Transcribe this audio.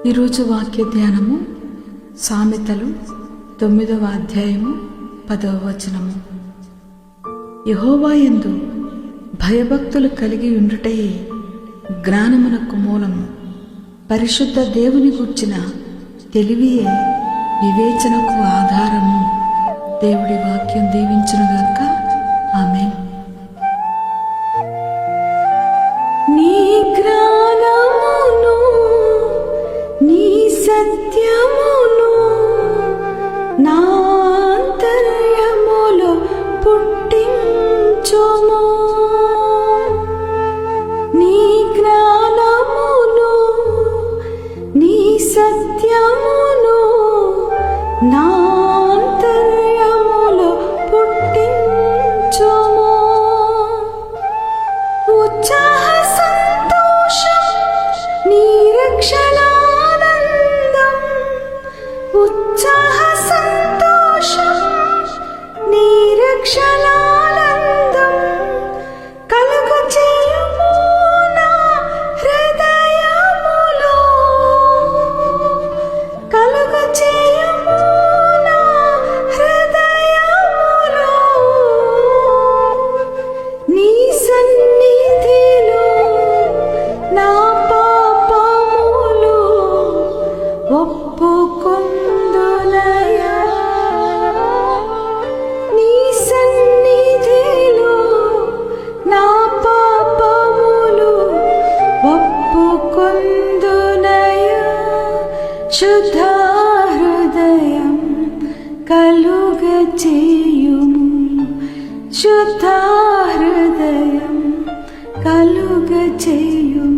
ఈరోజు వాక్య ధ్యానము సామెతలు 9వ అధ్యాయము 10వ వచనము. యెహోవా యందు భయభక్తులు కలిగి ఉండుటయే జ్ఞానమునకు మూలము. పరిశుద్ధ దేవుని గూర్చిన తెలివియే వివేచనకు ఆధారము. దేవుడి వాక్యం దీవించునుగాక. ఆమేన్. సత్యమును నా అంతర్యములో పుట్టించుము. నీ జ్ఞానమును నీ సత్యమును నా అంతర్యములో పుట్టించుము. ఉత్సాహ సంతోషం నీ రక్షణ, ఉత్సాహ సంతోషం నీ రక్షణానందం కలుగు చేయుము నా హృదయములో, కలుగు చేయుము నా హృదయములో. నీ సన్నిధిలో నా పాపములు ఒప్పుకొందునయా. నీ సన్నిధిలో నా పాపములు ఒప్పుకొందునయా. శుద్ధ హృదయం కలుగచేయుము, శుద్ధ హృదయం కలుగచేయుము.